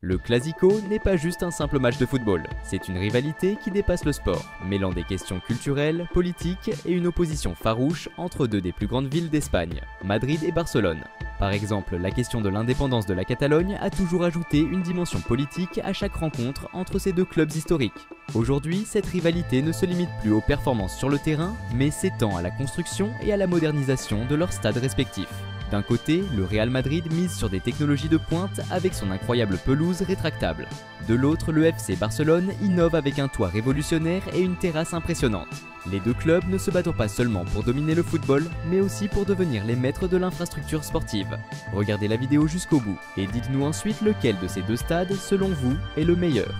Le Clasico n'est pas juste un simple match de football, c'est une rivalité qui dépasse le sport, mêlant des questions culturelles, politiques et une opposition farouche entre deux des plus grandes villes d'Espagne, Madrid et Barcelone. Par exemple, la question de l'indépendance de la Catalogne a toujours ajouté une dimension politique à chaque rencontre entre ces deux clubs historiques. Aujourd'hui, cette rivalité ne se limite plus aux performances sur le terrain, mais s'étend à la construction et à la modernisation de leurs stades respectifs. D'un côté, le Real Madrid mise sur des technologies de pointe avec son incroyable pelouse rétractable. De l'autre, le FC Barcelone innove avec un toit révolutionnaire et une terrasse impressionnante. Les deux clubs ne se battent pas seulement pour dominer le football, mais aussi pour devenir les maîtres de l'infrastructure sportive. Regardez la vidéo jusqu'au bout et dites-nous ensuite lequel de ces deux stades, selon vous, est le meilleur.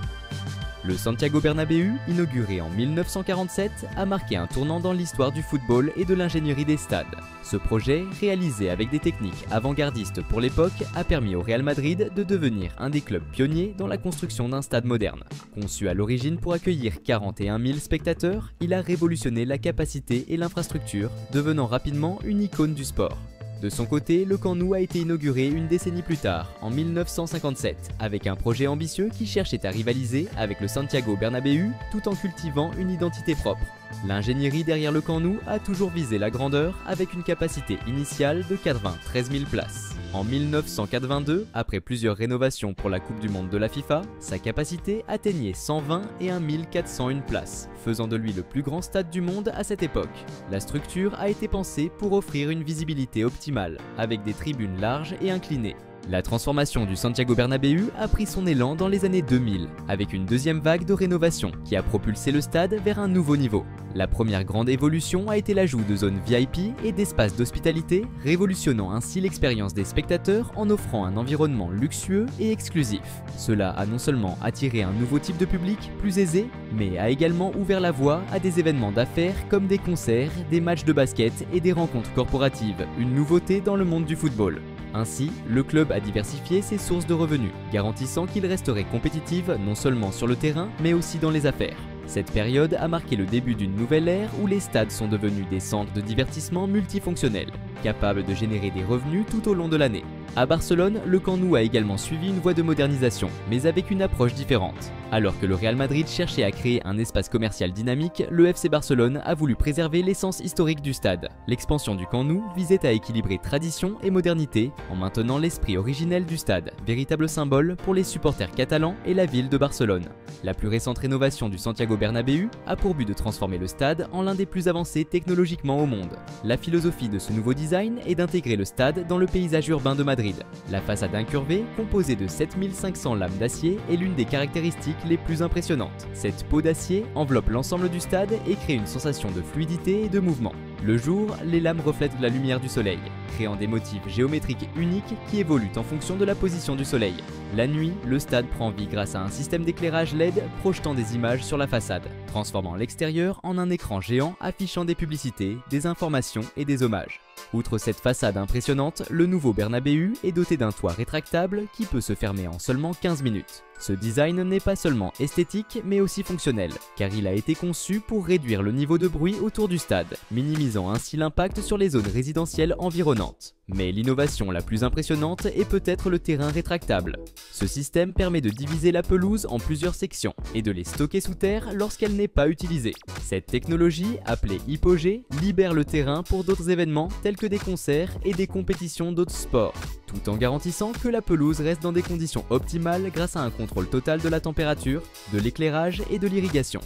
Le Santiago Bernabéu, inauguré en 1947, a marqué un tournant dans l'histoire du football et de l'ingénierie des stades. Ce projet, réalisé avec des techniques avant-gardistes pour l'époque, a permis au Real Madrid de devenir un des clubs pionniers dans la construction d'un stade moderne. Conçu à l'origine pour accueillir 41 000 spectateurs, il a révolutionné la capacité et l'infrastructure, devenant rapidement une icône du sport. De son côté, le Camp Nou a été inauguré une décennie plus tard, en 1957, avec un projet ambitieux qui cherchait à rivaliser avec le Santiago Bernabéu tout en cultivant une identité propre. L'ingénierie derrière le Camp Nou a toujours visé la grandeur avec une capacité initiale de 93 000 places. En 1982, après plusieurs rénovations pour la Coupe du Monde de la FIFA, sa capacité atteignait 120 et 1 401 places, faisant de lui le plus grand stade du monde à cette époque. La structure a été pensée pour offrir une visibilité optimale, avec des tribunes larges et inclinées. La transformation du Santiago Bernabéu a pris son élan dans les années 2000, avec une deuxième vague de rénovation qui a propulsé le stade vers un nouveau niveau. La première grande évolution a été l'ajout de zones VIP et d'espaces d'hospitalité, révolutionnant ainsi l'expérience des spectateurs en offrant un environnement luxueux et exclusif. Cela a non seulement attiré un nouveau type de public plus aisé, mais a également ouvert la voie à des événements d'affaires comme des concerts, des matchs de basket et des rencontres corporatives, une nouveauté dans le monde du football. Ainsi, le club a diversifié ses sources de revenus, garantissant qu'il resterait compétitif non seulement sur le terrain, mais aussi dans les affaires. Cette période a marqué le début d'une nouvelle ère où les stades sont devenus des centres de divertissement multifonctionnels, capables de générer des revenus tout au long de l'année. À Barcelone, le Camp Nou a également suivi une voie de modernisation, mais avec une approche différente. Alors que le Real Madrid cherchait à créer un espace commercial dynamique, le FC Barcelone a voulu préserver l'essence historique du stade. L'expansion du Camp Nou visait à équilibrer tradition et modernité en maintenant l'esprit originel du stade, véritable symbole pour les supporters catalans et la ville de Barcelone. La plus récente rénovation du Santiago Bernabéu a pour but de transformer le stade en l'un des plus avancés technologiquement au monde. La philosophie de ce nouveau design est d'intégrer le stade dans le paysage urbain de Madrid. La façade incurvée, composée de 7500 lames d'acier, est l'une des caractéristiques les plus impressionnantes. Cette peau d'acier enveloppe l'ensemble du stade et crée une sensation de fluidité et de mouvement. Le jour, les lames reflètent la lumière du soleil, créant des motifs géométriques uniques qui évoluent en fonction de la position du soleil. La nuit, le stade prend vie grâce à un système d'éclairage LED projetant des images sur la façade, transformant l'extérieur en un écran géant affichant des publicités, des informations et des hommages. Outre cette façade impressionnante, le nouveau Bernabéu est doté d'un toit rétractable qui peut se fermer en seulement 15 minutes. Ce design n'est pas seulement esthétique mais aussi fonctionnel, car il a été conçu pour réduire le niveau de bruit autour du stade, minimisant ainsi l'impact sur les zones résidentielles environnantes. Mais l'innovation la plus impressionnante est peut-être le terrain rétractable. Ce système permet de diviser la pelouse en plusieurs sections et de les stocker sous terre lorsqu'elle n'est pas utilisée. Cette technologie, appelée hypogée, libère le terrain pour d'autres événements tels que des concerts et des compétitions d'autres sports, tout en garantissant que la pelouse reste dans des conditions optimales grâce à un contrôle total de la température, de l'éclairage et de l'irrigation.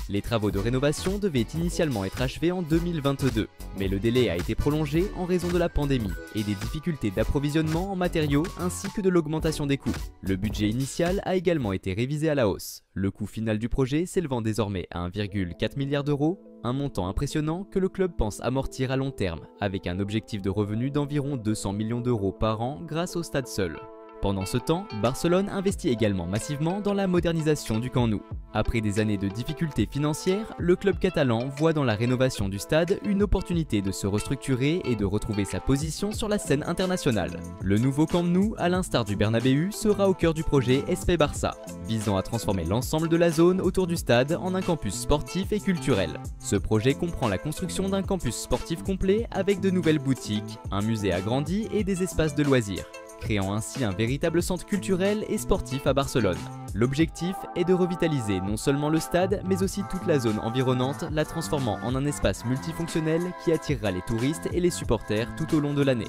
Les travaux de rénovation devaient initialement être achevés en 2022, mais le délai a été prolongé en raison de la pandémie et des difficultés d'approvisionnement en matériaux ainsi que de l'augmentation des coûts. Le budget initial a également été révisé à la hausse, le coût final du projet s'élevant désormais à 1,4 milliard d'euros, un montant impressionnant que le club pense amortir à long terme, avec un objectif de revenu d'environ 200 millions d'euros par an grâce au stade seul. Pendant ce temps, Barcelone investit également massivement dans la modernisation du Camp Nou. Après des années de difficultés financières, le club catalan voit dans la rénovation du stade une opportunité de se restructurer et de retrouver sa position sur la scène internationale. Le nouveau Camp Nou, à l'instar du Bernabéu, sera au cœur du projet SP Barça, visant à transformer l'ensemble de la zone autour du stade en un campus sportif et culturel. Ce projet comprend la construction d'un campus sportif complet avec de nouvelles boutiques, un musée agrandi et des espaces de loisirs. créant ainsi un véritable centre culturel et sportif à Barcelone. L'objectif est de revitaliser non seulement le stade, mais aussi toute la zone environnante, la transformant en un espace multifonctionnel qui attirera les touristes et les supporters tout au long de l'année.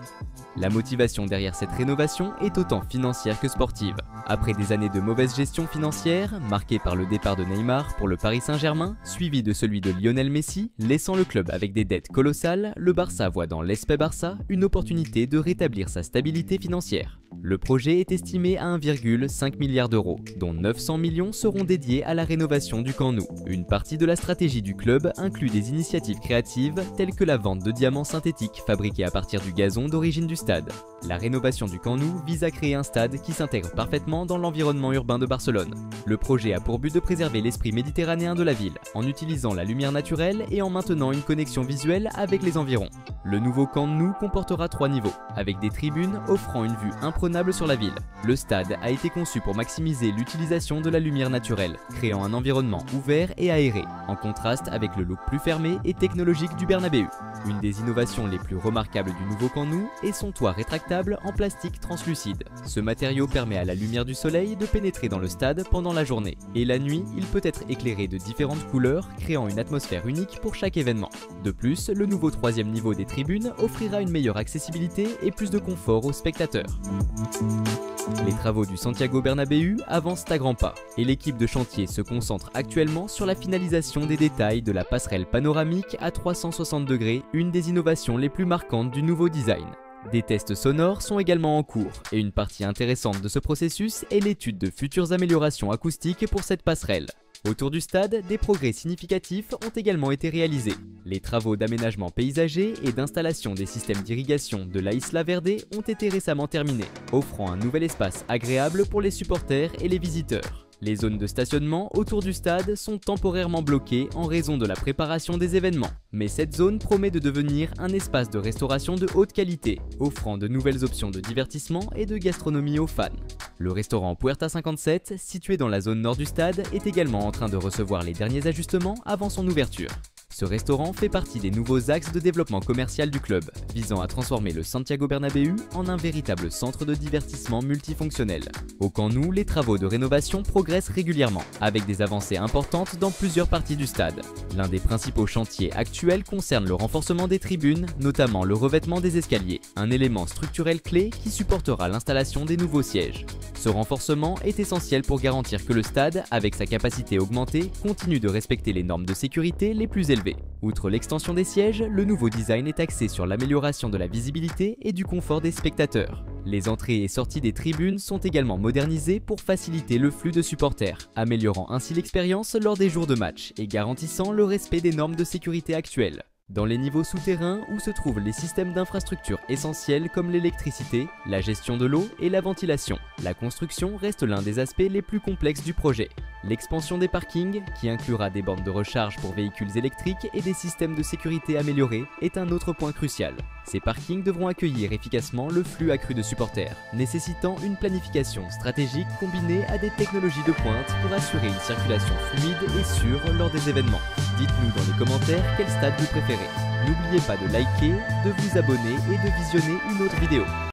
La motivation derrière cette rénovation est autant financière que sportive. Après des années de mauvaise gestion financière, marquées par le départ de Neymar pour le Paris Saint-Germain, suivi de celui de Lionel Messi, laissant le club avec des dettes colossales, le Barça voit dans l'Espe Barça une opportunité de rétablir sa stabilité financière. Le projet est estimé à 1,5 milliard d'euros, dont 900 millions seront dédiés à la rénovation du Camp Nou. Une partie de la stratégie du club inclut des initiatives créatives telles que la vente de diamants synthétiques fabriqués à partir du gazon d'origine du stade. La rénovation du Camp Nou vise à créer un stade qui s'intègre parfaitement dans l'environnement urbain de Barcelone. Le projet a pour but de préserver l'esprit méditerranéen de la ville, en utilisant la lumière naturelle et en maintenant une connexion visuelle avec les environs. Le nouveau Camp Nou comportera 3 niveaux, avec des tribunes offrant une vue imprenable sur la ville. Le stade a été conçu pour maximiser l'utilisation de la lumière naturelle, créant un environnement ouvert et aéré, en contraste avec le look plus fermé et technologique du Bernabéu. Une des innovations les plus remarquables du nouveau Camp Nou est son toit rétractable en plastique translucide. Ce matériau permet à la lumière du soleil de pénétrer dans le stade pendant la journée, et la nuit, il peut être éclairé de différentes couleurs, créant une atmosphère unique pour chaque événement. De plus, le nouveau 3e niveau des tribunes offrira une meilleure accessibilité et plus de confort aux spectateurs. Les travaux du Santiago Bernabéu avancent à grands pas, et l'équipe de chantier se concentre actuellement sur la finalisation des détails de la passerelle panoramique à 360 degrés, une des innovations les plus marquantes du nouveau design. Des tests sonores sont également en cours, et une partie intéressante de ce processus est l'étude de futures améliorations acoustiques pour cette passerelle. Autour du stade, des progrès significatifs ont également été réalisés. Les travaux d'aménagement paysager et d'installation des systèmes d'irrigation de la Isla Verde ont été récemment terminés, offrant un nouvel espace agréable pour les supporters et les visiteurs. Les zones de stationnement autour du stade sont temporairement bloquées en raison de la préparation des événements, mais cette zone promet de devenir un espace de restauration de haute qualité, offrant de nouvelles options de divertissement et de gastronomie aux fans. Le restaurant Puerta 57, situé dans la zone nord du stade, est également en train de recevoir les derniers ajustements avant son ouverture. Ce restaurant fait partie des nouveaux axes de développement commercial du club, visant à transformer le Santiago Bernabéu en un véritable centre de divertissement multifonctionnel. Au Camp Nou, les travaux de rénovation progressent régulièrement, avec des avancées importantes dans plusieurs parties du stade. L'un des principaux chantiers actuels concerne le renforcement des tribunes, notamment le revêtement des escaliers, un élément structurel clé qui supportera l'installation des nouveaux sièges. Ce renforcement est essentiel pour garantir que le stade, avec sa capacité augmentée, continue de respecter les normes de sécurité les plus élevées. Outre l'extension des sièges, le nouveau design est axé sur l'amélioration de la visibilité et du confort des spectateurs. Les entrées et sorties des tribunes sont également modernisées pour faciliter le flux de supporters, améliorant ainsi l'expérience lors des jours de match et garantissant le respect des normes de sécurité actuelles. Dans les niveaux souterrains où se trouvent les systèmes d'infrastructures essentiels comme l'électricité, la gestion de l'eau et la ventilation, la construction reste l'un des aspects les plus complexes du projet. L'expansion des parkings, qui inclura des bornes de recharge pour véhicules électriques et des systèmes de sécurité améliorés, est un autre point crucial. Ces parkings devront accueillir efficacement le flux accru de supporters, nécessitant une planification stratégique combinée à des technologies de pointe pour assurer une circulation fluide et sûre lors des événements. Dites-nous dans les commentaires quel stade vous préférez. N'oubliez pas de liker, de vous abonner et de visionner une autre vidéo.